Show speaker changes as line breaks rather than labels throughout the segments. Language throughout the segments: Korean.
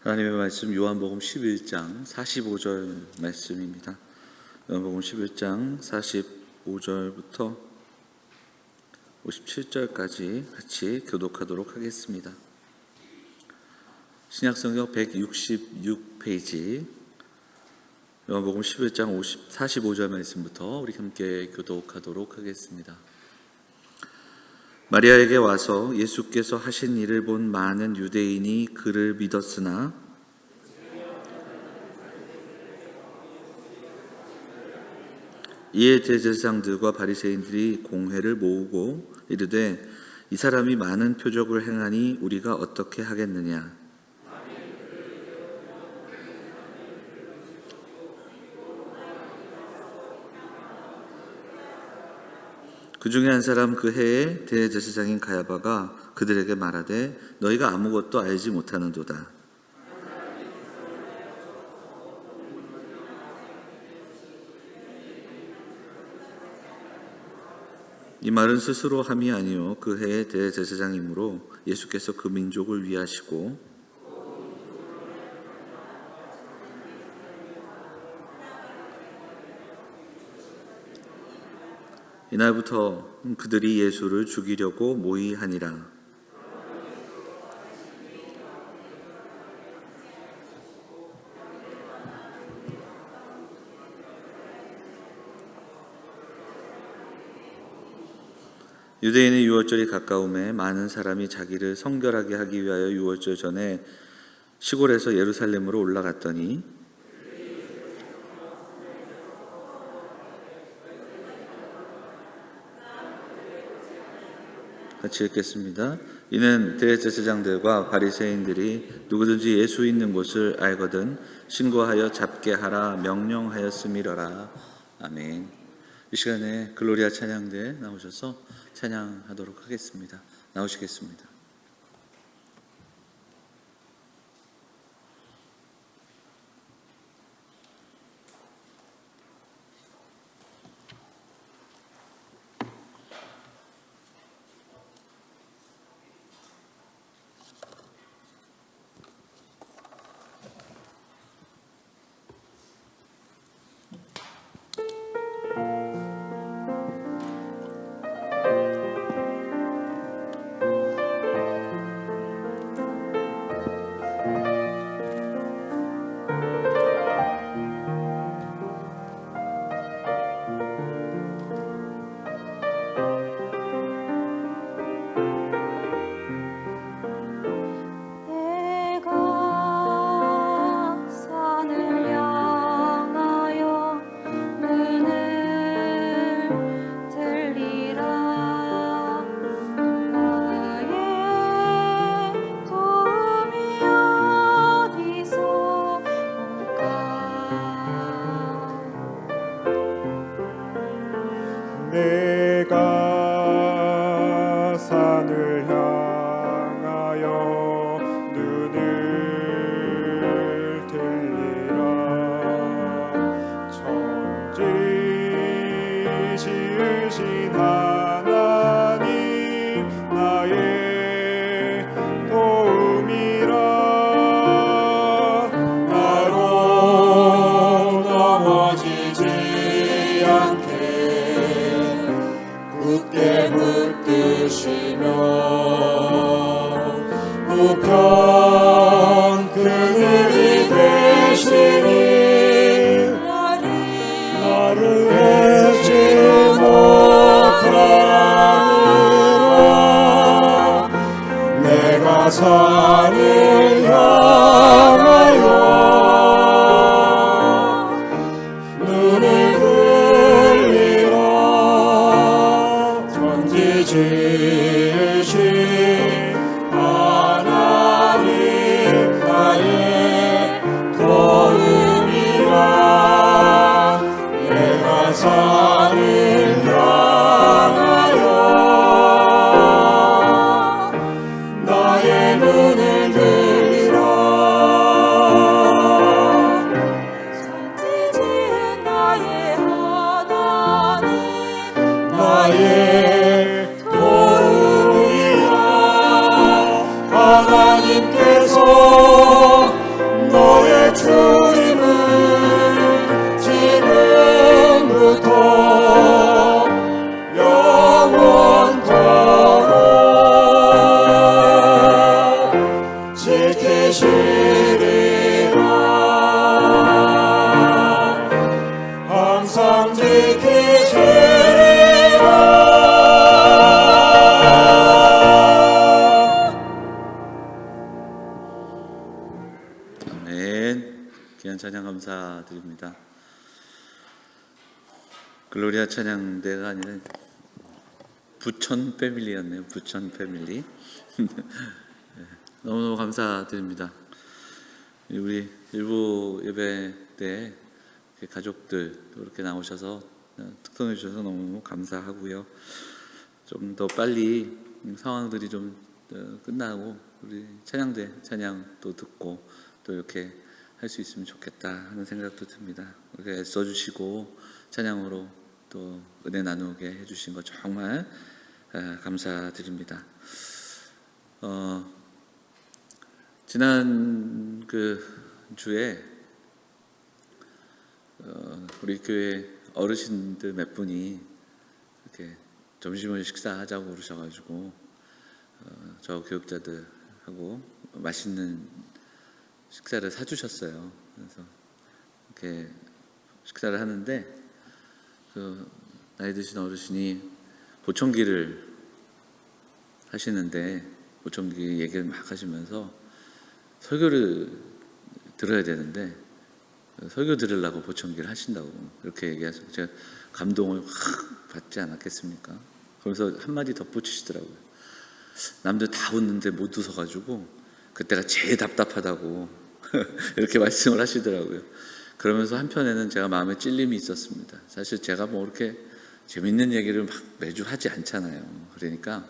하나님의 말씀 요한복음 11장 45절 말씀입니다. 요한복음 11장 45절부터 57절까지 같이 교독하도록 하겠습니다. 신약성경 166페이지 요한복음 11장 45절 말씀부터 우리 함께 교독하도록 하겠습니다. 마리아에게 와서 예수께서 하신 일을 본 많은 유대인이 그를 믿었으나 이에 대제사장들과 바리새인들이 공회를 모으고 이르되 이 사람이 많은 표적을 행하니 우리가 어떻게 하겠느냐. 그 중에 한 사람 그 해에 대제사장인 가야바가 그들에게 말하되 너희가 아무것도 알지 못하는도다. 이 말은 스스로 함이 아니요 그 해의 대제사장이므로 예수께서 그 민족을 위하시고 이날부터 그들이 예수를 죽이려고 모의하니라. 유대인의 유월절이 가까움에 많은 사람이 자기를 성결하게 하기 위하여 유월절 전에 시골에서 예루살렘으로 올라갔더니 같이 읽겠습니다. 이는 대제사장들과 바리새인들이 누구든지 예수 있는 곳을 알거든 신고하여 잡게 하라 명령하였음이러라. 아멘. 이 시간에 글로리아 찬양대 나오셔서 찬양하도록 하겠습니다. 나오시겠습니다.
내가 산을 향하여 눈을 들리라. 천지 지으신 하나님 나의 도움이라. 나로 넘어지지 않게 굳게 붙드시며 우편 그늘이 되시니 나를 해치 못하리라. 내가 산을 향하여 눈을 들리라. 지으신 하나님 나의 도움이라. 내가 산을 향하여 나의 눈을 들리라.
천지 지은 나의 하나님
나의 하나님께서 지키시리라 항상 지키시리라.
아멘. 귀한 찬양 감사드립니다. 글로리아 찬양대가 아니라 부천 패밀리였네요. 부천 패밀리. 너무너무 감사드립니다. 우리 일부 예배 때 가족들 이렇게 나오셔서 특성해 주셔서 너무 감사하고요. 좀 더 빨리 상황들이 좀 끝나고 우리 찬양대 찬양도 듣고 또 이렇게 할 수 있으면 좋겠다 하는 생각도 듭니다. 이렇게 애써주시고 찬양으로 또 은혜 나누게 해주신 것 정말 감사드립니다. 지난 그 주에 우리 교회 어르신들 몇 분이 이렇게 점심을 식사하자고 그러셔가지고 저 교육자들하고 맛있는 식사를 사주셨어요. 그래서 이렇게 식사를 하는데 그 나이 드신 어르신이 보청기를 하시는데 보청기 얘기를 막 하시면서 설교를 들어야 되는데 설교 들으려고 보청기를 하신다고 이렇게 얘기하셔서 제가 감동을 확 받지 않았겠습니까? 그래서 한마디 덧붙이시더라고요. 남들 다 웃는데 못 웃어가지고 그때가 제일 답답하다고 이렇게 말씀을 하시더라고요. 그러면서 한편에는 제가 마음에 찔림이 있었습니다. 사실 제가 뭐 이렇게 재밌는 얘기를 막 매주 하지 않잖아요. 그러니까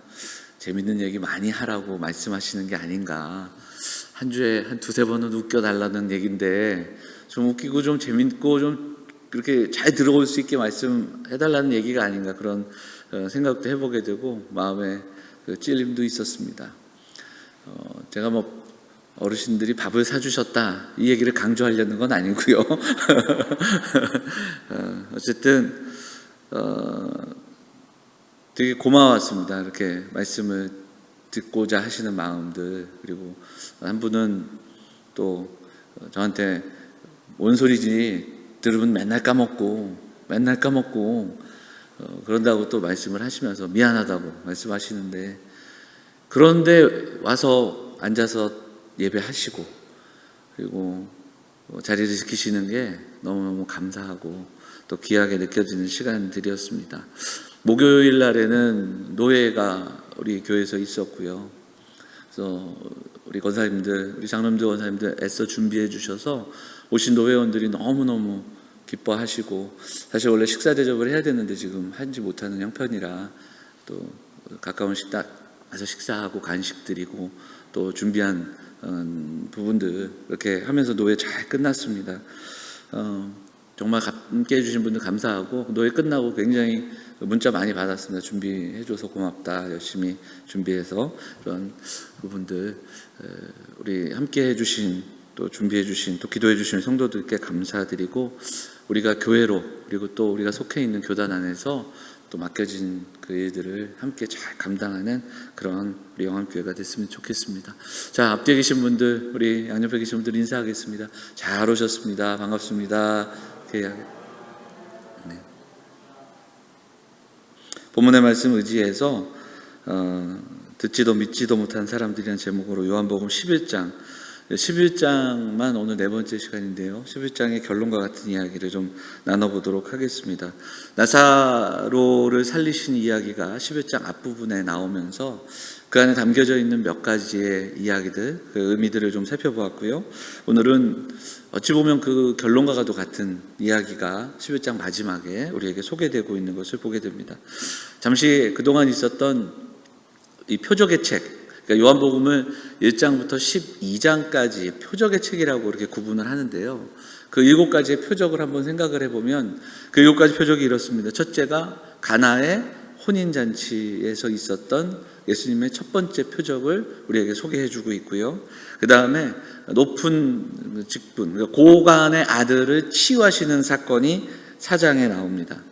재밌는 얘기 많이 하라고 말씀하시는 게 아닌가. 한 주에 한 두세 번은 웃겨달라는 얘기인데 좀 웃기고 좀 재밌고 좀 그렇게 잘 들어올 수 있게 말씀해달라는 얘기가 아닌가 그런 생각도 해보게 되고 마음에 그 찔림도 있었습니다. 제가 뭐 어르신들이 밥을 사주셨다 이 얘기를 강조하려는 건 아니고요. 어쨌든 되게 고마웠습니다. 이렇게 말씀을 듣고자 하시는 마음들. 그리고 한 분은 또 저한테 뭔 소리지 들으면 맨날 까먹고 그런다고 또 말씀을 하시면서 미안하다고 말씀하시는데 그런데 와서 앉아서 예배하시고 그리고 자리를 지키시는 게 너무너무 감사하고 또 귀하게 느껴지는 시간들이었습니다. 목요일 날에는 노예가 우리 교회에서 있었고요. 그래서 우리 권사님들, 우리 장로님들, 권사님들 애써 준비해 주셔서 오신 노회원들이 너무너무 기뻐하시고 사실 원래 식사 대접을 해야 되는데 지금 하지 못하는 형편이라 또 가까운 식당 가서 식사하고 간식 드리고 또 준비한 부분들 이렇게 하면서 노예 잘 끝났습니다. 정말 함께 해주신 분들 감사하고 노예 끝나고 굉장히 문자 많이 받았습니다. 준비해줘서 고맙다. 열심히 준비해서 그런 부분들 우리 함께 해주신 또 준비해주신 또 기도해주신 성도들께 감사드리고 우리가 교회로 그리고 또 우리가 속해 있는 교단 안에서 또 맡겨진 그 일들을 함께 잘 감당하는 그런 우리 영암교회가 됐으면 좋겠습니다. 자, 앞뒤에 계신 분들, 우리 양옆에 계신 분들 인사하겠습니다. 잘 오셨습니다. 반갑습니다. 네. 본문의 말씀 의지해서 듣지도 믿지도 못한 사람들이라는 제목으로 요한복음 11장만 오늘 네 번째 시간인데요. 11장의 결론과 같은 이야기를 좀 나눠보도록 하겠습니다. 나사로를 살리신 이야기가 11장 앞부분에 나오면서 그 안에 담겨져 있는 몇 가지의 이야기들, 그 의미들을 좀 살펴보았고요. 오늘은 어찌 보면 그 결론과도 같은 이야기가 11장 마지막에 우리에게 소개되고 있는 것을 보게 됩니다. 잠시 그동안 있었던 이 표적의 책, 그러니까 요한복음을 1장부터 12장까지 표적의 책이라고 이렇게 구분을 하는데요. 그 7가지의 표적을 한번 생각을 해보면 그 7가지 표적이 이렇습니다. 첫째가 가나의 혼인잔치에서 있었던 예수님의 첫 번째 표적을 우리에게 소개해주고 있고요. 그 다음에 높은 직분, 그러니까 고관의 아들을 치유하시는 사건이 4장에 나옵니다.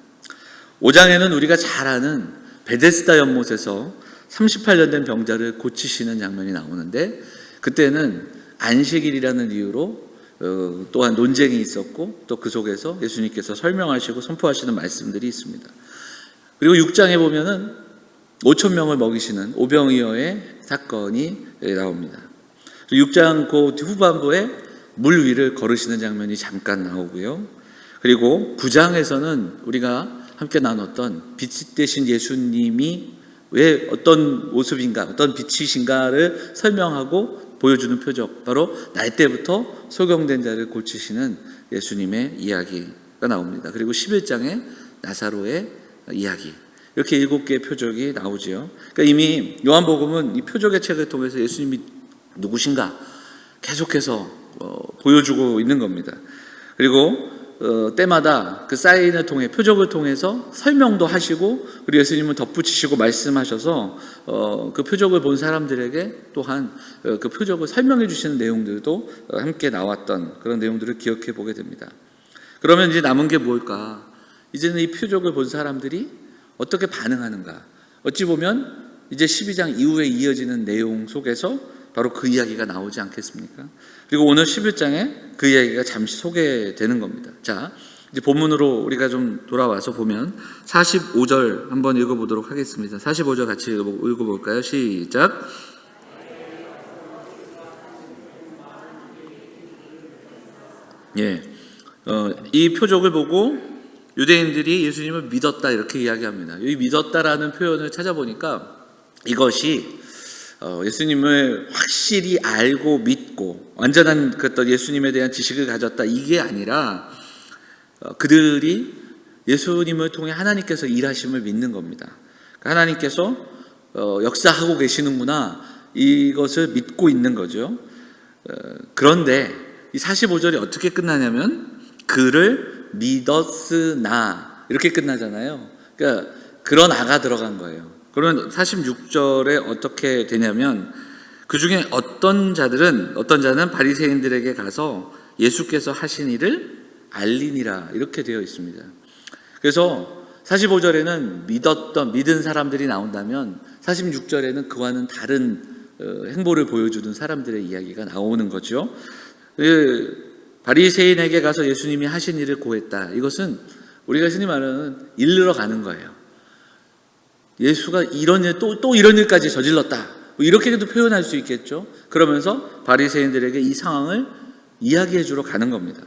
5장에는 우리가 잘 아는 베데스다 연못에서 38년 된 병자를 고치시는 장면이 나오는데 그때는 안식일이라는 이유로 또한 논쟁이 있었고 또 그 속에서 예수님께서 설명하시고 선포하시는 말씀들이 있습니다. 그리고 6장에 보면은 5천 명을 먹이시는 오병이어의 사건이 나옵니다. 6장 그 후반부에 물 위를 걸으시는 장면이 잠깐 나오고요. 그리고 9장에서는 우리가 함께 나눴던 빛 되신 예수님이 왜 어떤 모습인가, 어떤 빛이신가를 설명하고 보여주는 표적, 바로 날 때부터 소경된 자를 고치시는 예수님의 이야기가 나옵니다. 그리고 11장에 나사로의 이야기, 이렇게 7개의 표적이 나오죠. 그러니까 이미 요한복음은 이 표적의 책을 통해서 예수님이 누구신가 계속해서 보여주고 있는 겁니다. 그리고 때마다 그 사인을 통해, 표적을 통해서 설명도 하시고, 그리고 예수님은 덧붙이시고 말씀하셔서 그 표적을 본 사람들에게 또한 그 표적을 설명해 주시는 내용들도 함께 나왔던 그런 내용들을 기억해 보게 됩니다. 그러면 이제 남은 게 뭘까? 이제는 이 표적을 본 사람들이 어떻게 반응하는가? 어찌 보면 이제 12장 이후에 이어지는 내용 속에서 바로 그 이야기가 나오지 않겠습니까? 그리고 오늘 11장에 그 이야기가 잠시 소개되는 겁니다. 자, 이제 본문으로 우리가 좀 돌아와서 보면 45절 한번 읽어보도록 하겠습니다. 45절 같이 읽어볼까요? 시작. 예, 이 표적을 보고 유대인들이 예수님을 믿었다 이렇게 이야기합니다. 이 믿었다라는 표현을 찾아보니까 이것이 예수님을 확실히 알고 믿고 완전한 그 어떤 예수님에 대한 지식을 가졌다 이게 아니라 그들이 예수님을 통해 하나님께서 일하심을 믿는 겁니다. 하나님께서 역사하고 계시는구나 이것을 믿고 있는 거죠. 그런데 이 45절이 어떻게 끝나냐면 그를 믿었으나 이렇게 끝나잖아요. 그러니까 그러나가 들어간 거예요. 그러면 46절에 어떻게 되냐면 그 중에 어떤 자는 바리새인들에게 가서 예수께서 하신 일을 알리니라 이렇게 되어 있습니다. 그래서 45절에는 믿은 사람들이 나온다면 46절에는 그와는 다른 행보를 보여주는 사람들의 이야기가 나오는 거죠. 바리새인에게 가서 예수님이 하신 일을 고했다. 이것은 우리가 흔히 말하는 일르러 가는 거예요. 예수가 이런 일, 또 이런 일까지 저질렀다. 이렇게도 표현할 수 있겠죠. 그러면서 바리새인들에게 이 상황을 이야기해 주러 가는 겁니다.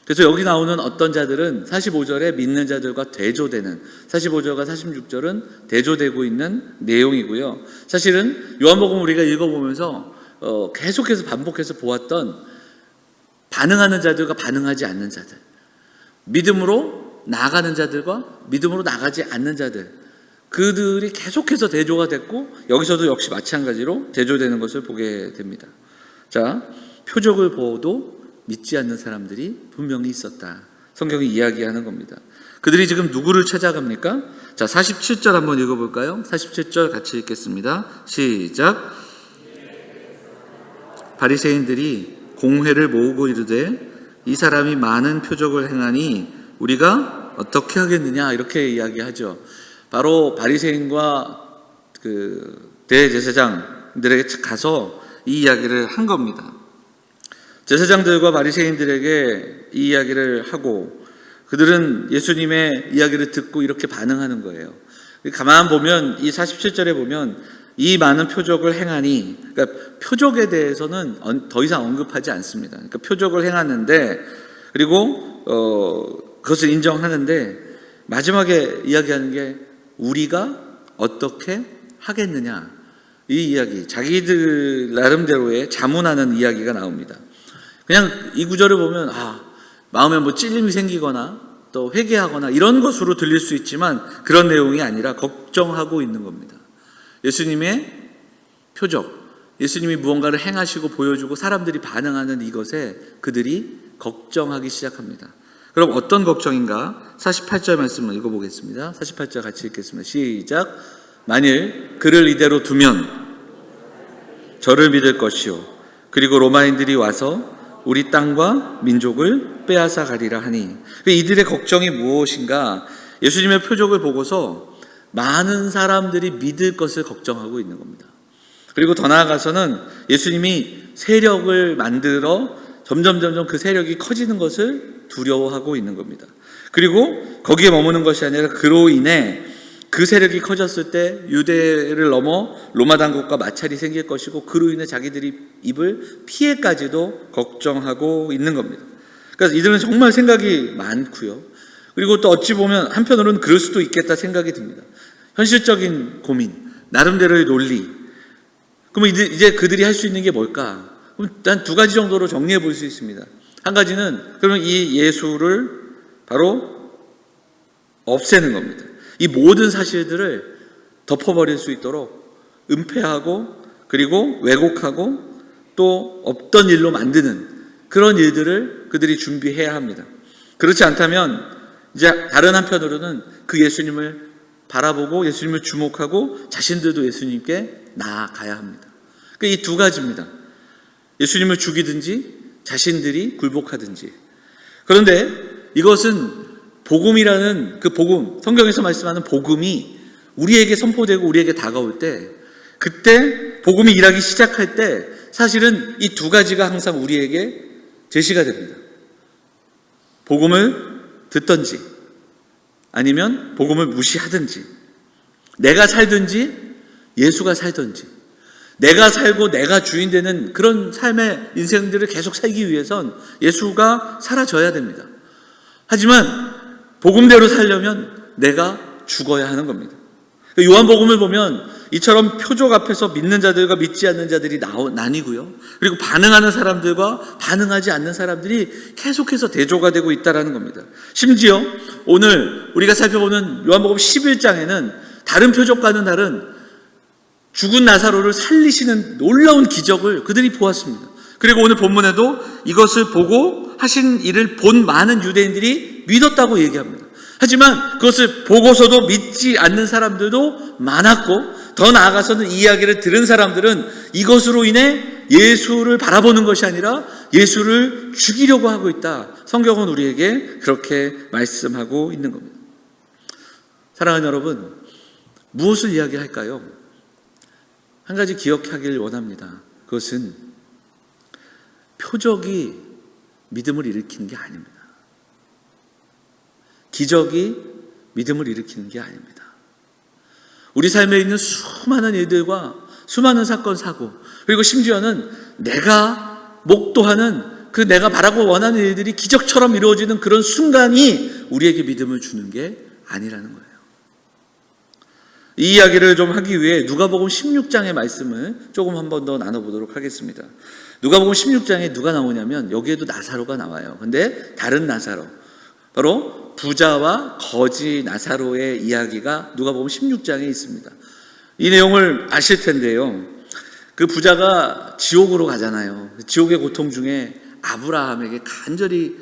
그래서 여기 나오는 어떤 자들은 45절에 믿는 자들과 대조되는, 45절과 46절은 대조되고 있는 내용이고요. 사실은 요한복음 우리가 읽어보면서 계속해서 반복해서 보았던 반응하는 자들과 반응하지 않는 자들, 믿음으로 나아가는 자들과 믿음으로 나가지 않는 자들, 그들이 계속해서 대조가 됐고 여기서도 역시 마찬가지로 대조되는 것을 보게 됩니다. 자, 표적을 보고도 믿지 않는 사람들이 분명히 있었다. 성경이 이야기하는 겁니다. 그들이 지금 누구를 찾아갑니까? 자, 47절 한번 읽어볼까요? 47절 같이 읽겠습니다. 시작. 바리새인들이 공회를 모으고 이르되 이 사람이 많은 표적을 행하니 우리가 어떻게 하겠느냐 이렇게 이야기하죠. 바로 바리새인과 그 대제사장들에게 가서 이 이야기를 한 겁니다. 제사장들과 바리새인들에게 이 이야기를 하고 그들은 예수님의 이야기를 듣고 이렇게 반응하는 거예요. 가만 보면 이 47절에 보면 이 많은 표적을 행하니, 그러니까 표적에 대해서는 더 이상 언급하지 않습니다. 그러니까 표적을 행하는데 그리고 그것을 인정하는데 마지막에 이야기하는 게 우리가 어떻게 하겠느냐 이 이야기, 자기들 나름대로의 자문하는 이야기가 나옵니다. 그냥 이 구절을 보면 마음에 뭐 찔림이 생기거나 또 회개하거나 이런 것으로 들릴 수 있지만 그런 내용이 아니라 걱정하고 있는 겁니다. 예수님의 표적, 예수님이 무언가를 행하시고 보여주고 사람들이 반응하는 이것에 그들이 걱정하기 시작합니다. 그럼 어떤 걱정인가? 48절 말씀을 읽어보겠습니다. 48절 같이 읽겠습니다. 시작. 만일 그를 이대로 두면 저를 믿을 것이요 그리고 로마인들이 와서 우리 땅과 민족을 빼앗아 가리라 하니, 이들의 걱정이 무엇인가? 예수님의 표적을 보고서 많은 사람들이 믿을 것을 걱정하고 있는 겁니다. 그리고 더 나아가서는 예수님이 세력을 만들어 점점 그 세력이 커지는 것을 두려워하고 있는 겁니다. 그리고 거기에 머무는 것이 아니라 그로 인해 그 세력이 커졌을 때 유대를 넘어 로마 당국과 마찰이 생길 것이고 그로 인해 자기들이 입을 피해까지도 걱정하고 있는 겁니다. 그래서 이들은 정말 생각이 많고요. 그리고 또 어찌 보면 한편으로는 그럴 수도 있겠다 생각이 듭니다. 현실적인 고민, 나름대로의 논리. 그러면 이제 그들이 할 수 있는 게 뭘까? 그럼 단 두 가지 정도로 정리해 볼 수 있습니다. 한 가지는 그러면 이 예수를 바로 없애는 겁니다. 이 모든 사실들을 덮어버릴 수 있도록 은폐하고 그리고 왜곡하고 또 없던 일로 만드는 그런 일들을 그들이 준비해야 합니다. 그렇지 않다면 이제 다른 한편으로는 그 예수님을 바라보고 예수님을 주목하고 자신들도 예수님께 나아가야 합니다. 그러니까 이 두 가지입니다. 예수님을 죽이든지 자신들이 굴복하든지. 그런데 이것은 복음이라는 그 복음, 성경에서 말씀하는 복음이 우리에게 선포되고 우리에게 다가올 때, 그때 복음이 일하기 시작할 때 사실은 이 두 가지가 항상 우리에게 제시가 됩니다. 복음을 듣든지 아니면 복음을 무시하든지, 내가 살든지 예수가 살든지, 내가 살고 내가 주인 되는 그런 삶의 인생들을 계속 살기 위해선 예수가 사라져야 됩니다. 하지만 복음대로 살려면 내가 죽어야 하는 겁니다. 요한복음을 보면 이처럼 표적 앞에서 믿는 자들과 믿지 않는 자들이 나뉘고요. 그리고 반응하는 사람들과 반응하지 않는 사람들이 계속해서 대조가 되고 있다는 겁니다. 심지어 오늘 우리가 살펴보는 요한복음 11장에는 다른 표적과는 다른 죽은 나사로를 살리시는 놀라운 기적을 그들이 보았습니다. 그리고 오늘 본문에도 이것을 보고 하신 일을 본 많은 유대인들이 믿었다고 얘기합니다. 하지만 그것을 보고서도 믿지 않는 사람들도 많았고, 더 나아가서는 이 이야기를 들은 사람들은 이것으로 인해 예수를 바라보는 것이 아니라 예수를 죽이려고 하고 있다. 성경은 우리에게 그렇게 말씀하고 있는 겁니다. 사랑하는 여러분, 무엇을 이야기할까요? 한 가지 기억하길 원합니다. 그것은 표적이 믿음을 일으키는 게 아닙니다. 기적이 믿음을 일으키는 게 아닙니다. 우리 삶에 있는 수많은 일들과 수많은 사건, 사고, 그리고 심지어는 내가 목도하는 그 내가 바라고 원하는 일들이 기적처럼 이루어지는 그런 순간이 우리에게 믿음을 주는 게 아니라는 거예요. 이 이야기를 좀 하기 위해 누가복음 16장의 말씀을 조금 한 번 더 나눠보도록 하겠습니다. 누가복음 16장에 누가 나오냐면 여기에도 나사로가 나와요. 근데 다른 나사로, 바로 부자와 거지 나사로의 이야기가 누가복음 16장에 있습니다. 이 내용을 아실 텐데요. 그 부자가 지옥으로 가잖아요. 지옥의 고통 중에 아브라함에게 간절히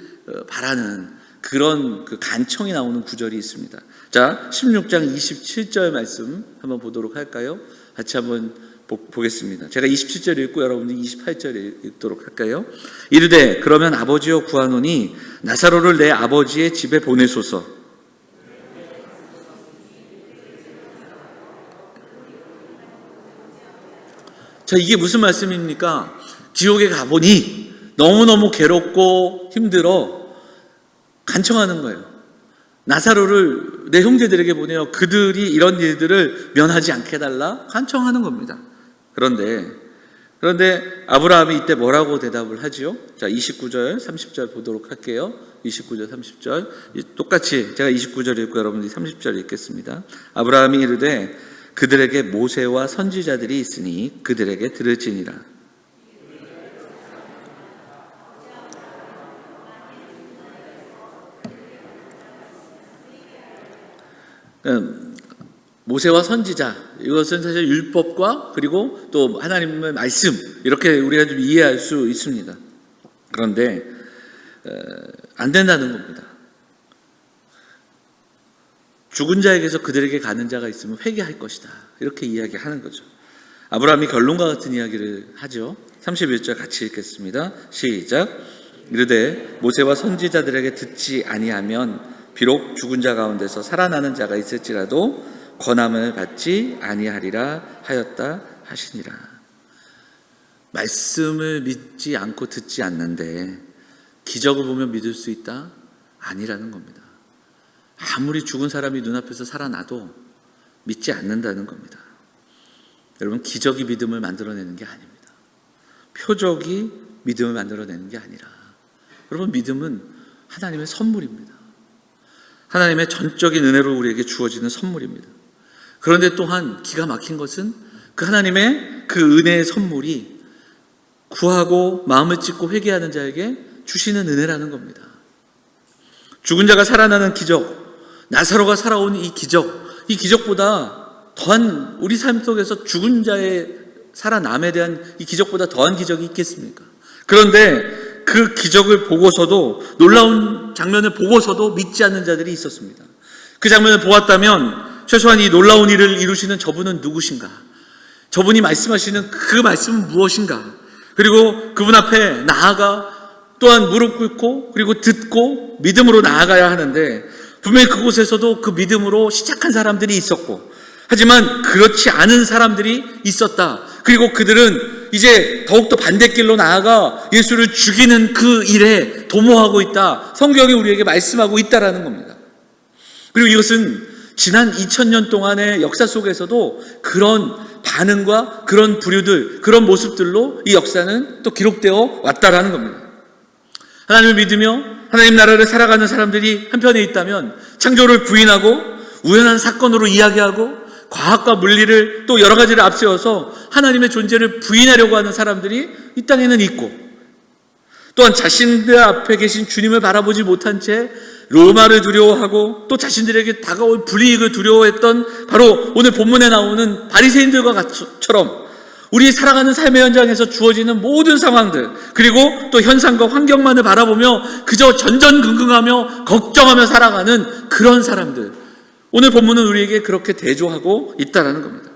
바라는 그런 그 간청이 나오는 구절이 있습니다. 자, 16장 27절 말씀 한번 보도록 할까요? 같이 한번 보겠습니다. 제가 27절 읽고 여러분들이 28절 읽도록 할까요? 이르되 그러면 아버지여 구하노니 나사로를 내 아버지의 집에 보내소서. 자, 이게 무슨 말씀입니까? 지옥에 가보니 너무너무 괴롭고 힘들어 간청하는 거예요. 나사로를 내 형제들에게 보내어 그들이 이런 일들을 면하지 않게 해달라 간청하는 겁니다. 그런데 아브라함이 이때 뭐라고 대답을 하지요? 자, 29절, 30절 보도록 할게요. 29절, 30절. 똑같이 제가 29절 읽고 여러분들이 30절 읽겠습니다. 아브라함이 이르되 그들에게 모세와 선지자들이 있으니 그들에게 들을지니라. 모세와 선지자, 이것은 사실 율법과 그리고 또 하나님의 말씀, 이렇게 우리가 좀 이해할 수 있습니다. 그런데 안 된다는 겁니다. 죽은 자에게서 그들에게 가는 자가 있으면 회개할 것이다, 이렇게 이야기하는 거죠. 아브라함이 결론과 같은 이야기를 하죠. 31절 같이 읽겠습니다. 시작. 이르되 모세와 선지자들에게 듣지 아니하면 비록 죽은 자 가운데서 살아나는 자가 있을지라도 권함을 받지 아니하리라 하였다 하시니라. 말씀을 믿지 않고 듣지 않는데 기적을 보면 믿을 수 있다? 아니라는 겁니다. 아무리 죽은 사람이 눈앞에서 살아나도 믿지 않는다는 겁니다. 여러분, 기적이 믿음을 만들어내는 게 아닙니다. 표적이 믿음을 만들어내는 게 아니라, 여러분, 믿음은 하나님의 선물입니다. 하나님의 전적인 은혜로 우리에게 주어지는 선물입니다. 그런데 또한 기가 막힌 것은 그 하나님의 그 은혜의 선물이 구하고 마음을 찢고 회개하는 자에게 주시는 은혜라는 겁니다. 죽은 자가 살아나는 기적, 나사로가 살아온 이 기적보다 더한, 우리 삶 속에서 죽은 자의 살아남에 대한 이 기적보다 더한 기적이 있겠습니까? 그런데 그 기적을 보고서도, 놀라운 장면을 보고서도 믿지 않는 자들이 있었습니다. 그 장면을 보았다면 최소한 이 놀라운 일을 이루시는 저분은 누구신가? 저분이 말씀하시는 그 말씀은 무엇인가? 그리고 그분 앞에 나아가 또한 무릎 꿇고 그리고 듣고 믿음으로 나아가야 하는데, 분명히 그곳에서도 그 믿음으로 시작한 사람들이 있었고, 하지만 그렇지 않은 사람들이 있었다. 그리고 그들은 이제 더욱더 반대길로 나아가 예수를 죽이는 그 일에 도모하고 있다. 성경이 우리에게 말씀하고 있다라는 겁니다. 그리고 이것은 지난 2000년 동안의 역사 속에서도 그런 반응과 그런 부류들, 그런 모습들로 이 역사는 또 기록되어 왔다라는 겁니다. 하나님을 믿으며 하나님 나라를 살아가는 사람들이 한편에 있다면, 창조를 부인하고 우연한 사건으로 이야기하고 과학과 물리를 또 여러 가지를 앞세워서 하나님의 존재를 부인하려고 하는 사람들이 이 땅에는 있고, 또한 자신들 앞에 계신 주님을 바라보지 못한 채 로마를 두려워하고 또 자신들에게 다가올 불이익을 두려워했던, 바로 오늘 본문에 나오는 바리새인들과처럼 우리 살아가는 삶의 현장에서 주어지는 모든 상황들, 그리고 또 현상과 환경만을 바라보며 그저 전전긍긍하며 걱정하며 살아가는 그런 사람들, 오늘 본문은 우리에게 그렇게 대조하고 있다는 겁니다.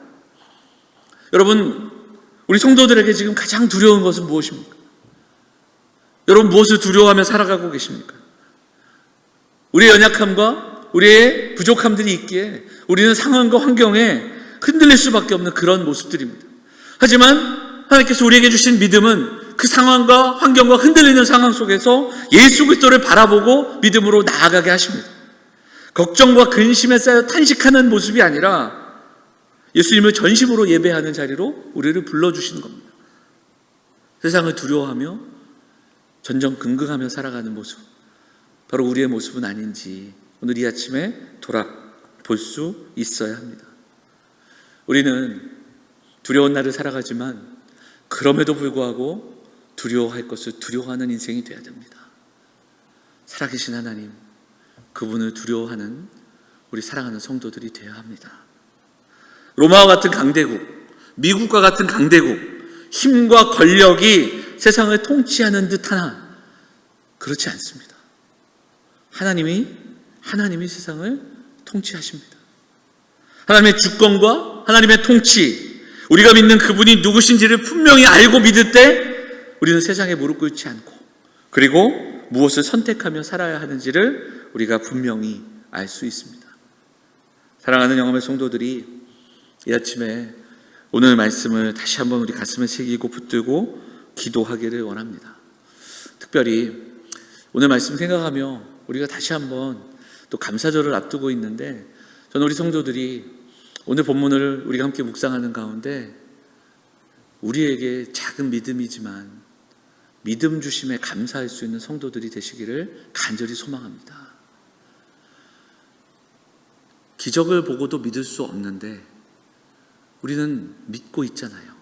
여러분, 우리 성도들에게 지금 가장 두려운 것은 무엇입니까? 여러분, 무엇을 두려워하며 살아가고 계십니까? 우리의 연약함과 우리의 부족함들이 있기에 우리는 상황과 환경에 흔들릴 수밖에 없는 그런 모습들입니다. 하지만 하나님께서 우리에게 주신 믿음은 그 상황과 환경과 흔들리는 상황 속에서 예수 그리스도를 바라보고 믿음으로 나아가게 하십니다. 걱정과 근심에 쌓여 탄식하는 모습이 아니라 예수님을 전심으로 예배하는 자리로 우리를 불러주시는 겁니다. 세상을 두려워하며 전전긍긍하며 살아가는 모습, 바로 우리의 모습은 아닌지 오늘 이 아침에 돌아볼 수 있어야 합니다. 우리는 두려운 날을 살아가지만 그럼에도 불구하고 두려워할 것을 두려워하는 인생이 되어야 됩니다. 살아계신 하나님, 그분을 두려워하는 우리 사랑하는 성도들이 되어야 합니다. 로마와 같은 강대국, 미국과 같은 강대국, 힘과 권력이 세상을 통치하는 듯하나 그렇지 않습니다. 하나님이 세상을 통치하십니다. 하나님의 주권과 하나님의 통치, 우리가 믿는 그분이 누구신지를 분명히 알고 믿을 때 우리는 세상에 무릎 꿇지 않고, 그리고 무엇을 선택하며 살아야 하는지를 우리가 분명히 알 수 있습니다. 사랑하는 영암의 성도들이 이 아침에 오늘 말씀을 다시 한번 우리 가슴에 새기고 붙들고 기도하기를 원합니다. 특별히 오늘 말씀 생각하며 우리가 다시 한번 또 감사절을 앞두고 있는데, 저는 우리 성도들이 오늘 본문을 우리가 함께 묵상하는 가운데 우리에게 작은 믿음이지만 믿음 주심에 감사할 수 있는 성도들이 되시기를 간절히 소망합니다. 기적을 보고도 믿을 수 없는데 우리는 믿고 있잖아요.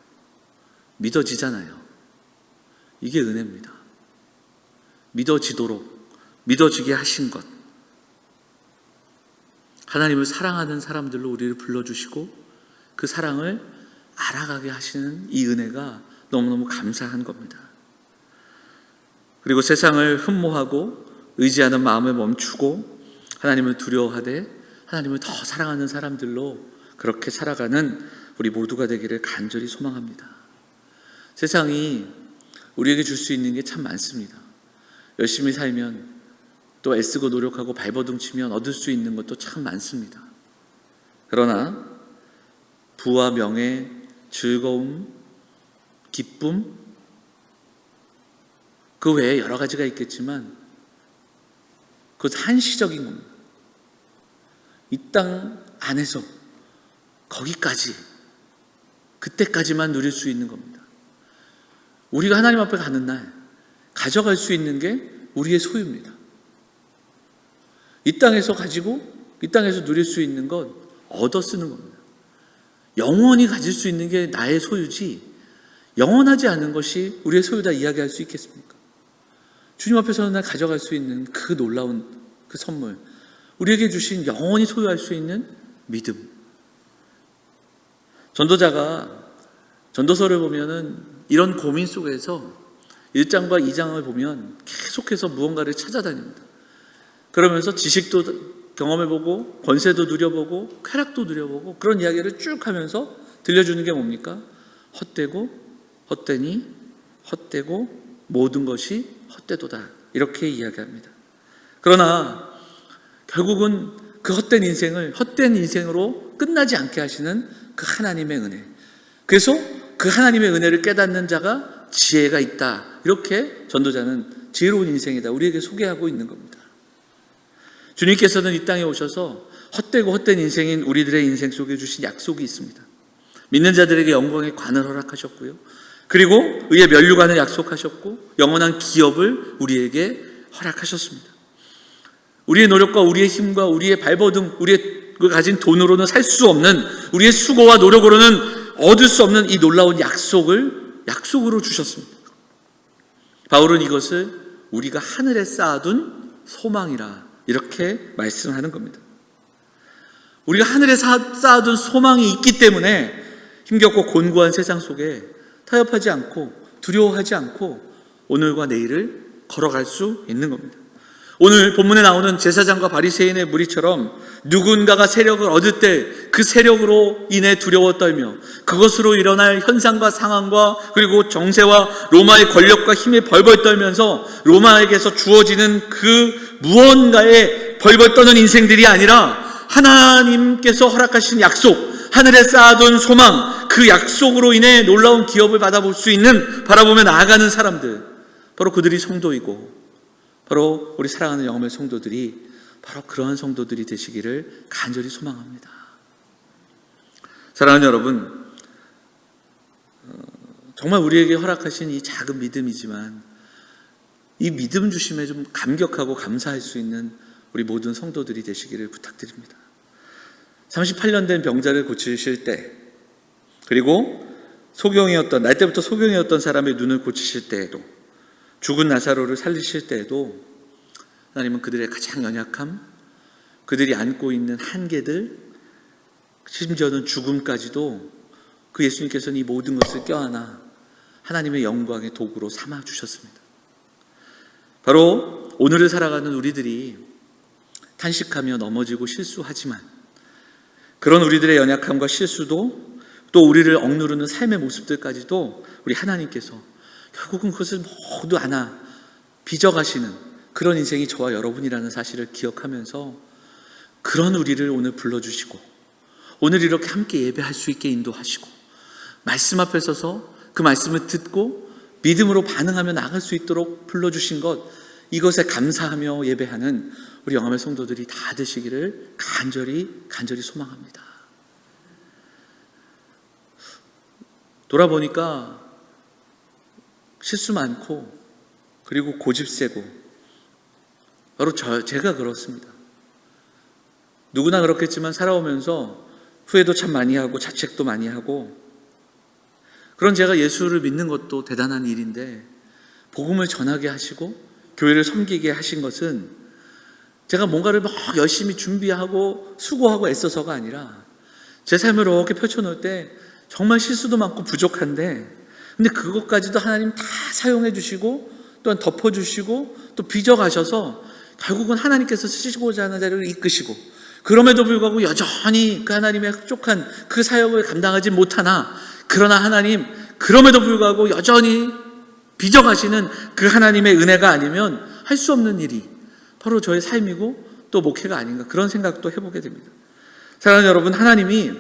믿어지잖아요. 이게 은혜입니다. 믿어지게 하신 것, 하나님을 사랑하는 사람들로 우리를 불러주시고 그 사랑을 알아가게 하시는 이 은혜가 너무너무 감사한 겁니다. 그리고 세상을 흠모하고 의지하는 마음을 멈추고 하나님을 두려워하되 하나님을 더 사랑하는 사람들로 그렇게 살아가는 우리 모두가 되기를 간절히 소망합니다. 세상이 우리에게 줄 수 있는 게 참 많습니다. 열심히 살면, 또 애쓰고 노력하고 발버둥 치면 얻을 수 있는 것도 참 많습니다. 그러나 부와 명예, 즐거움, 기쁨, 그 외에 여러 가지가 있겠지만 그것 한시적인 겁니다. 이 땅 안에서 거기까지, 그때까지만 누릴 수 있는 겁니다. 우리가 하나님 앞에 가는 날 가져갈 수 있는 게 우리의 소유입니다. 이 땅에서 가지고 이 땅에서 누릴 수 있는 건 얻어 쓰는 겁니다. 영원히 가질 수 있는 게 나의 소유지 영원하지 않은 것이 우리의 소유다 이야기할 수 있겠습니까? 주님 앞에 서는 날 가져갈 수 있는 그 놀라운 그 선물, 우리에게 주신 영원히 소유할 수 있는 믿음. 전도자가 전도서를 보면은 이런 고민 속에서 1장과 2장을 보면 계속해서 무언가를 찾아다닙니다. 그러면서 지식도 경험해보고 권세도 누려보고 쾌락도 누려보고 그런 이야기를 쭉 하면서 들려주는 게 뭡니까? 헛되고 헛되니 헛되고 모든 것이 헛되도다, 이렇게 이야기합니다. 그러나 결국은 그 헛된 인생을 헛된 인생으로 끝나지 않게 하시는 그 하나님의 은혜, 그래서 그 하나님의 은혜를 깨닫는 자가 지혜가 있다, 이렇게 전도자는 지혜로운 인생이다 우리에게 소개하고 있는 겁니다. 주님께서는 이 땅에 오셔서 헛되고 헛된 인생인 우리들의 인생 속에 주신 약속이 있습니다. 믿는 자들에게 영광의 관을 허락하셨고요, 그리고 의의 면류관을 약속하셨고 영원한 기업을 우리에게 허락하셨습니다. 우리의 노력과 우리의 힘과 우리의 발버둥, 우리의 가진 돈으로는 살 수 없는, 우리의 수고와 노력으로는 얻을 수 없는 이 놀라운 약속으로 주셨습니다. 바울은 이것을 우리가 하늘에 쌓아둔 소망이라 이렇게 말씀하는 겁니다. 우리가 하늘에 쌓아둔 소망이 있기 때문에 힘겹고 곤고한 세상 속에 타협하지 않고 두려워하지 않고 오늘과 내일을 걸어갈 수 있는 겁니다. 오늘 본문에 나오는 제사장과 바리새인의 무리처럼 누군가가 세력을 얻을 때 그 세력으로 인해 두려워 떨며 그것으로 일어날 현상과 상황과 그리고 정세와 로마의 권력과 힘에 벌벌 떨면서 로마에게서 주어지는 그 무언가에 벌벌 떠는 인생들이 아니라 하나님께서 허락하신 약속, 하늘에 쌓아둔 소망, 그 약속으로 인해 놀라운 기업을 받아볼 수 있는, 바라보며 나아가는 사람들, 바로 그들이 성도이고 바로 우리 사랑하는 영혼의 성도들이 바로 그러한 성도들이 되시기를 간절히 소망합니다. 사랑하는 여러분, 정말 우리에게 허락하신 이 작은 믿음이지만 이 믿음 주심에 좀 감격하고 감사할 수 있는 우리 모든 성도들이 되시기를 부탁드립니다. 38년 된 병자를 고치실 때, 그리고 날 때부터 소경이었던 사람의 눈을 고치실 때에도, 죽은 나사로를 살리실 때에도 하나님은 그들의 가장 연약함, 그들이 안고 있는 한계들, 심지어는 죽음까지도 그 예수님께서는 이 모든 것을 껴안아 하나님의 영광의 도구로 삼아 주셨습니다. 바로 오늘을 살아가는 우리들이 탄식하며 넘어지고 실수하지만 그런 우리들의 연약함과 실수도 또 우리를 억누르는 삶의 모습들까지도 우리 하나님께서 결국은 그것을 모두 안아 빚어가시는 그런 인생이 저와 여러분이라는 사실을 기억하면서 그런 우리를 오늘 불러주시고 오늘 이렇게 함께 예배할 수 있게 인도하시고 말씀 앞에 서서 그 말씀을 듣고 믿음으로 반응하며 나갈 수 있도록 불러주신 것, 이것에 감사하며 예배하는 우리 영암의 성도들이 다 되시기를 간절히 소망합니다. 돌아보니까 실수 많고 그리고 고집 세고 바로 제가 그렇습니다. 누구나 그렇겠지만 살아오면서 후회도 참 많이 하고 자책도 많이 하고, 그런 제가 예수를 믿는 것도 대단한 일인데 복음을 전하게 하시고 교회를 섬기게 하신 것은 제가 뭔가를 막 열심히 준비하고 수고하고 애써서가 아니라 제 삶을 이렇게 펼쳐놓을 때 정말 실수도 많고 부족한데, 근데 그것까지도 하나님 다 사용해 주시고 또한 덮어주시고 또 빚어가셔서 결국은 하나님께서 쓰시고자 하는 자리를 이끄시고, 그럼에도 불구하고 여전히 그 하나님의 흡족한 그 사역을 감당하지 못하나, 그러나 하나님 그럼에도 불구하고 여전히 빚어가시는 그 하나님의 은혜가 아니면 할 수 없는 일이 바로 저의 삶이고 또 목회가 아닌가, 그런 생각도 해보게 됩니다. 사랑하는 여러분, 하나님이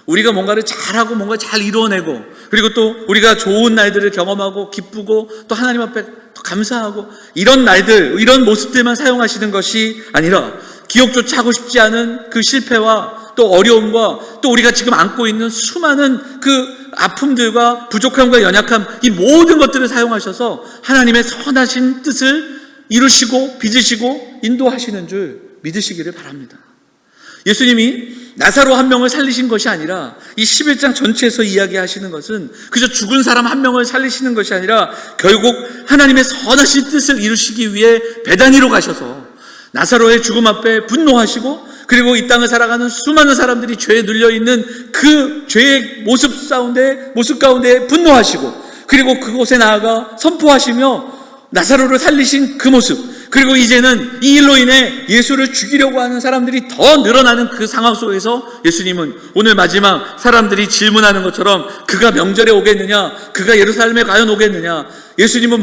우리가 뭔가를 잘하고 뭔가 잘 이루어내고 그리고 또 우리가 좋은 날들을 경험하고 기쁘고 또 하나님 앞에 더 감사하고 이런 날들, 이런 모습들만 사용하시는 것이 아니라 기억조차 하고 싶지 않은 그 실패와 또 어려움과 또 우리가 지금 안고 있는 수많은 그 아픔들과 부족함과 연약함, 이 모든 것들을 사용하셔서 하나님의 선하신 뜻을 이루시고 빚으시고 인도하시는 줄 믿으시기를 바랍니다. 예수님이 나사로 한 명을 살리신 것이 아니라 이 11장 전체에서 이야기하시는 것은 그저 죽은 사람 한 명을 살리시는 것이 아니라 결국 하나님의 선하신 뜻을 이루시기 위해 베다니로 가셔서 나사로의 죽음 앞에 분노하시고, 그리고 이 땅을 살아가는 수많은 사람들이 죄에 눌려있는 그 죄의 모습 가운데 분노하시고, 그리고 그곳에 나아가 선포하시며 나사로를 살리신 그 모습, 그리고 이제는 이 일로 인해 예수를 죽이려고 하는 사람들이 더 늘어나는 그 상황 속에서 예수님은 오늘 마지막 사람들이 질문하는 것처럼 그가 명절에 오겠느냐, 그가 예루살렘에 과연 오겠느냐, 예수님은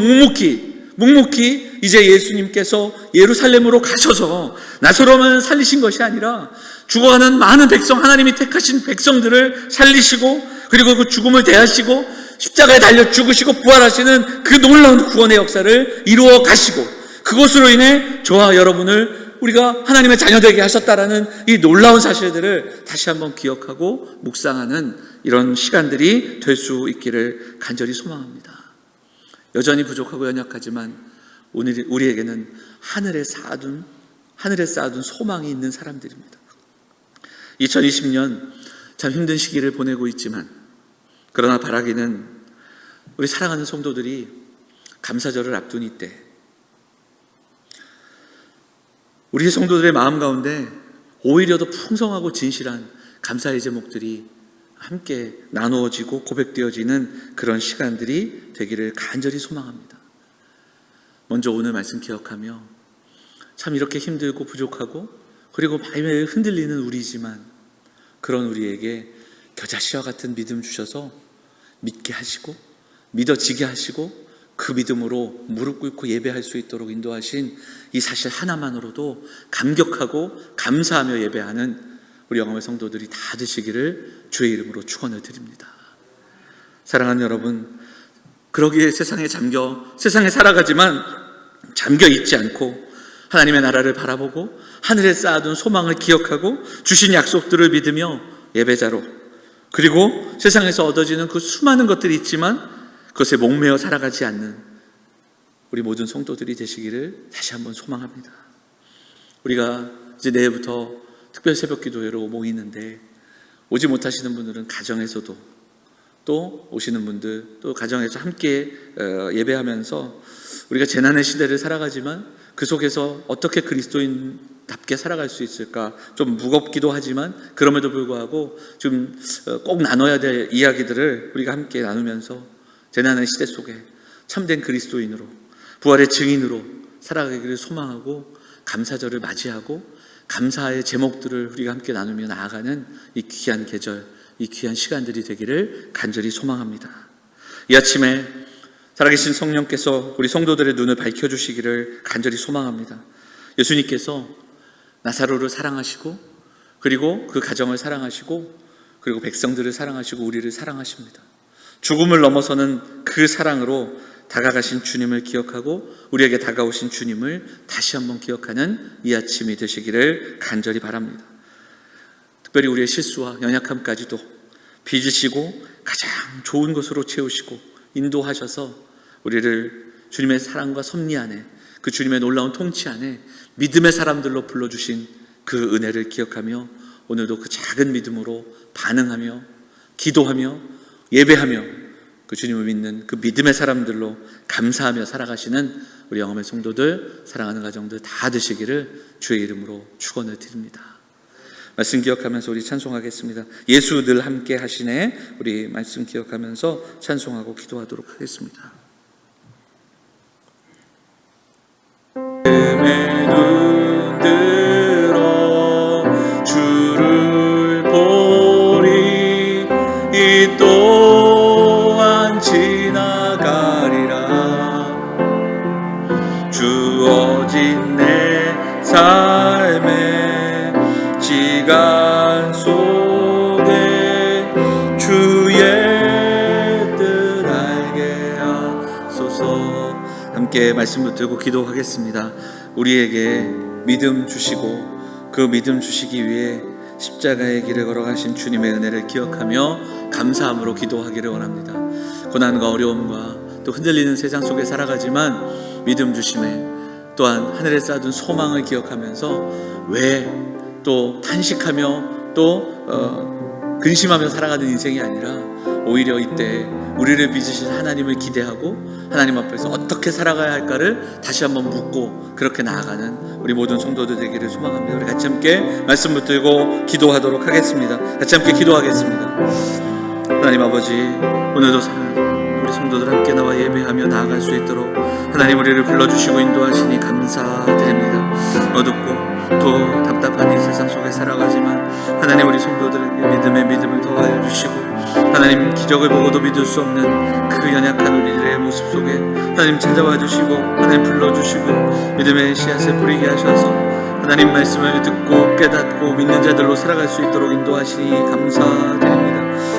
묵묵히 이제 예수님께서 예루살렘으로 가셔서 나사로만 살리신 것이 아니라 죽어가는 많은 백성, 하나님이 택하신 백성들을 살리시고, 그리고 그 죽음을 대하시고 십자가에 달려 죽으시고 부활하시는 그 놀라운 구원의 역사를 이루어 가시고, 그것으로 인해 저와 여러분을 우리가 하나님의 자녀되게 하셨다라는 이 놀라운 사실들을 다시 한번 기억하고 묵상하는 이런 시간들이 될 수 있기를 간절히 소망합니다. 여전히 부족하고 연약하지만 오늘 우리에게는 하늘에 쌓아둔 소망이 있는 사람들입니다. 2020년 참 힘든 시기를 보내고 있지만, 그러나 바라기는 우리 사랑하는 성도들이 감사절을 앞둔 이때 우리 성도들의 마음 가운데 오히려 더 풍성하고 진실한 감사의 제목들이 함께 나누어지고 고백되어지는 그런 시간들이 되기를 간절히 소망합니다. 먼저 오늘 말씀 기억하며 참 이렇게 힘들고 부족하고 그리고 매일 흔들리는 우리지만 그런 우리에게 겨자씨와 같은 믿음 주셔서 믿게 하시고 믿어지게 하시고 그 믿음으로 무릎 꿇고 예배할 수 있도록 인도하신 이 사실 하나만으로도 감격하고 감사하며 예배하는 우리 영암의 성도들이 다 되시기를 주의 이름으로 축원을 드립니다. 사랑하는 여러분, 그러기에 세상에 살아가지만 잠겨 있지 않고 하나님의 나라를 바라보고 하늘에 쌓아둔 소망을 기억하고 주신 약속들을 믿으며 예배자로, 그리고 세상에서 얻어지는 그 수많은 것들이 있지만 그것에 목매어 살아가지 않는 우리 모든 성도들이 되시기를 다시 한번 소망합니다. 우리가 이제 내일부터 특별 새벽 기도회로 모이는데 오지 못하시는 분들은 가정에서도, 또 오시는 분들 또 가정에서 함께 예배하면서 우리가 재난의 시대를 살아가지만 그 속에서 어떻게 그리스도인답게 살아갈 수 있을까, 좀 무겁기도 하지만 그럼에도 불구하고 좀 꼭 나눠야 될 이야기들을 우리가 함께 나누면서 재난의 시대 속에 참된 그리스도인으로, 부활의 증인으로 살아가기를 소망하고 감사절을 맞이하고 감사의 제목들을 우리가 함께 나누며 나아가는 이 귀한 계절, 이 귀한 시간들이 되기를 간절히 소망합니다. 이 아침에 살아계신 성령께서 우리 성도들의 눈을 밝혀주시기를 간절히 소망합니다. 예수님께서 나사로를 사랑하시고 그리고 그 가정을 사랑하시고 그리고 백성들을 사랑하시고 우리를 사랑하십니다. 죽음을 넘어서는 그 사랑으로 다가가신 주님을 기억하고 우리에게 다가오신 주님을 다시 한번 기억하는 이 아침이 되시기를 간절히 바랍니다. 특별히 우리의 실수와 연약함까지도 빚으시고 가장 좋은 것으로 채우시고 인도하셔서 우리를 주님의 사랑과 섭리 안에, 그 주님의 놀라운 통치 안에 믿음의 사람들로 불러주신 그 은혜를 기억하며 오늘도 그 작은 믿음으로 반응하며 기도하며 예배하며 그 주님을 믿는 그 믿음의 사람들로 감사하며 살아가시는 우리 영암의 성도들, 사랑하는 가정들 다 되시기를 주의 이름으로 축원을 드립니다. 말씀 기억하면서 우리 찬송하겠습니다. 예수 늘 함께 하시네. 우리 말씀 기억하면서 찬송하고 기도하도록 하겠습니다.
믿음의 눈 들어 주를 보리, 이 또한 지나가리라. 주어진 내 삶의 시간 속에 주의 뜻 알게 하소서.
함께 말씀 붙들고 기도하겠습니다. 우리에게 믿음 주시고 그 믿음 주시기 위해 십자가의 길을 걸어가신 주님의 은혜를 기억하며 감사함으로 기도하기를 원합니다. 고난과 어려움과 또 흔들리는 세상 속에 살아가지만 믿음 주심에 또한 하늘에 쌓아둔 소망을 기억하면서 왜 또 탄식하며 또 근심하며 살아가는 인생이 아니라 오히려 이때 우리를 빚으신 하나님을 기대하고 하나님 앞에서 어떻게 살아가야 할까를 다시 한번 묻고 그렇게 나아가는 우리 모든 성도들 되기를 소망합니다. 우리 같이 함께 말씀 붙들고 기도하도록 하겠습니다. 같이 함께 기도하겠습니다. 하나님 아버지, 오늘도 우리 성도들 함께 나와 예배하며 나아갈 수 있도록 하나님 우리를 불러주시고 인도하시니 감사드립니다. 어둡고 또 답답한 이 세상 속에 살아가지만 하나님 우리 성도들에게 믿음의 믿음을 더하여 주시고 하나님 기적을 보고도 믿을 수 없는 그 연약한 우리들의 모습 속에 하나님 찾아와 주시고 하나님 불러주시고 믿음의 씨앗을 뿌리게 하셔서 하나님 말씀을 듣고 깨닫고 믿는 자들로 살아갈 수 있도록 인도하시니 감사드립니다.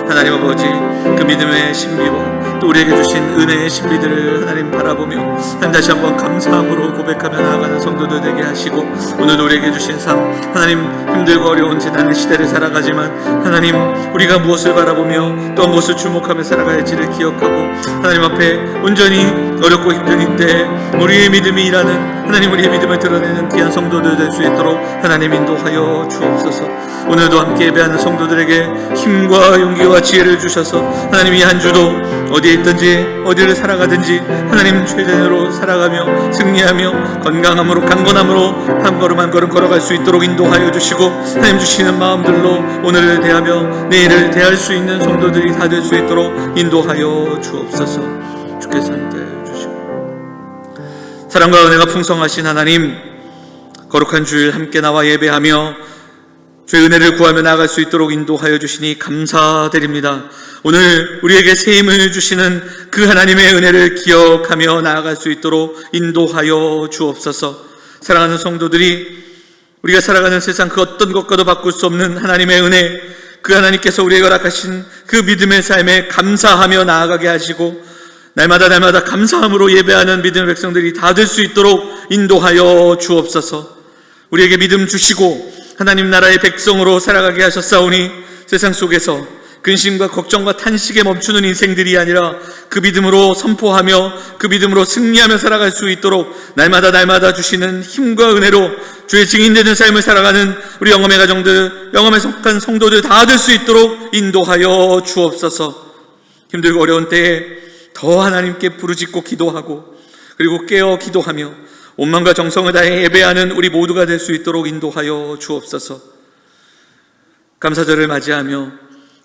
하나님 아버지, 그 믿음의 신비와 또 우리에게 주신 은혜의 신비들을 하나님 바라보며 하나님 다시 한번 감사함으로 고백하며 나아가는 성도들 되게 하시고 오늘도 우리에게 주신 삶 하나님 힘들고 어려운 지난의 시대를 살아가지만 하나님 우리가 무엇을 바라보며 또 무엇을 주목하며 살아가야 할지를 기억하고 하나님 앞에 온전히 어렵고 힘든 이때 우리의 믿음이 일하는 하나님 우리의 믿음을 드러내는 귀한 성도들 될 수 있도록 하나님 인도하여 주옵소서. 오늘도 함께 예배하는 성도들에게 힘과 용기와 지혜를 주셔서 하나님 이 한 주도 어디에 있든지 어디를 살아가든지 하나님 최대로 살아가며 승리하며 건강함으로 강건함으로 한 걸음 한 걸음 걸어갈 수 있도록 인도하여 주시고 하나님 주시는 마음들로 오늘을 대하며 내일을 대할 수 있는 성도들이 다 될 수 있도록 인도하여 주옵소서. 주께서 함께하여 주시고 사랑과 은혜가 풍성하신 하나님, 거룩한 주일 함께 나와 예배하며 주의 은혜를 구하며 나아갈 수 있도록 인도하여 주시니 감사드립니다. 오늘 우리에게 새 힘을 주시는 그 하나님의 은혜를 기억하며 나아갈 수 있도록 인도하여 주옵소서. 사랑하는 성도들이 우리가 살아가는 세상 그 어떤 것과도 바꿀 수 없는 하나님의 은혜, 그 하나님께서 우리에게 허락하신 그 믿음의 삶에 감사하며 나아가게 하시고 날마다 감사함으로 예배하는 믿음의 백성들이 다 될 수 있도록 인도하여 주옵소서. 우리에게 믿음 주시고 하나님 나라의 백성으로 살아가게 하셨사오니 세상 속에서 근심과 걱정과 탄식에 멈추는 인생들이 아니라 그 믿음으로 선포하며 그 믿음으로 승리하며 살아갈 수 있도록 날마다 주시는 힘과 은혜로 주의 증인되는 삶을 살아가는 우리 영험의 가정들, 영험에 속한 성도들 다 될 수 있도록 인도하여 주옵소서. 힘들고 어려운 때에 더 하나님께 부르짖고 기도하고 그리고 깨어 기도하며 온 마음과 정성을 다해 예배하는 우리 모두가 될 수 있도록 인도하여 주옵소서. 감사절을 맞이하며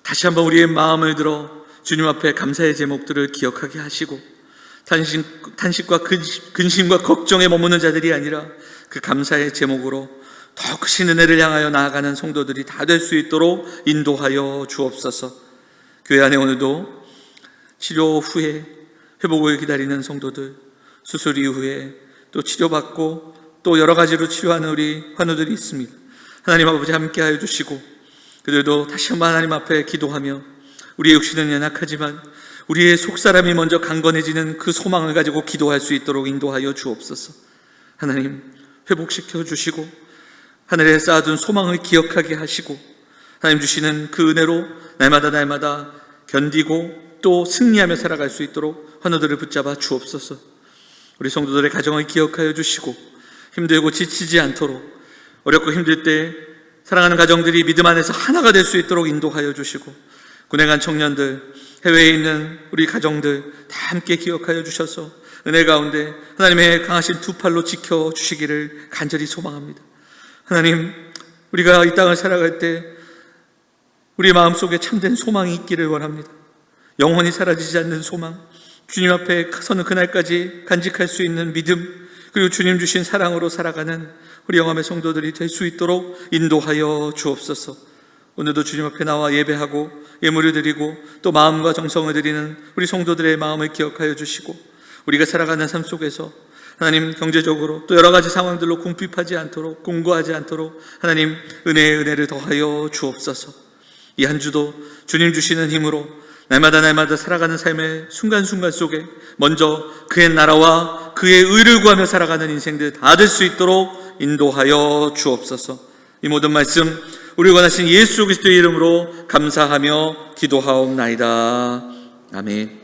다시 한번 우리의 마음을 들어 주님 앞에 감사의 제목들을 기억하게 하시고 탄식과 근심과 걱정에 머무는 자들이 아니라 그 감사의 제목으로 더 크신 은혜를 향하여 나아가는 성도들이 다 될 수 있도록 인도하여 주옵소서. 교회 안에 오늘도 치료 후에 회복을 기다리는 성도들, 수술 이후에 또 치료받고 또 여러 가지로 치료하는 우리 환우들이 있습니다. 하나님 아버지 함께하여 주시고 그들도 다시 한번 하나님 앞에 기도하며 우리의 육신은 연약하지만 우리의 속사람이 먼저 강건해지는 그 소망을 가지고 기도할 수 있도록 인도하여 주옵소서. 하나님 회복시켜 주시고 하늘에 쌓아둔 소망을 기억하게 하시고 하나님 주시는 그 은혜로 날마다 견디고 또 승리하며 살아갈 수 있도록 환우들을 붙잡아 주옵소서. 우리 성도들의 가정을 기억하여 주시고 힘들고 지치지 않도록 어렵고 힘들 때 사랑하는 가정들이 믿음 안에서 하나가 될 수 있도록 인도하여 주시고 군에 간 청년들, 해외에 있는 우리 가정들 다 함께 기억하여 주셔서 은혜 가운데 하나님의 강하신 두 팔로 지켜주시기를 간절히 소망합니다. 하나님, 우리가 이 땅을 살아갈 때 우리 마음속에 참된 소망이 있기를 원합니다. 영원히 사라지지 않는 소망, 주님 앞에 서는 그날까지 간직할 수 있는 믿음, 그리고 주님 주신 사랑으로 살아가는 우리 영암의 성도들이 될 수 있도록 인도하여 주옵소서. 오늘도 주님 앞에 나와 예배하고 예물을 드리고 또 마음과 정성을 드리는 우리 성도들의 마음을 기억하여 주시고 우리가 살아가는 삶 속에서 하나님 경제적으로 또 여러 가지 상황들로 궁핍하지 않도록 공고하지 않도록 하나님 은혜를 더하여 주옵소서. 이 한 주도 주님 주시는 힘으로
날마다 살아가는 삶의 순간순간 속에 먼저 그의 나라와 그의 의를 구하며 살아가는 인생들 다 될 수 있도록 인도하여 주옵소서. 이 모든 말씀 우리 원하신 예수 그리스도의 이름으로 감사하며 기도하옵나이다. 아멘.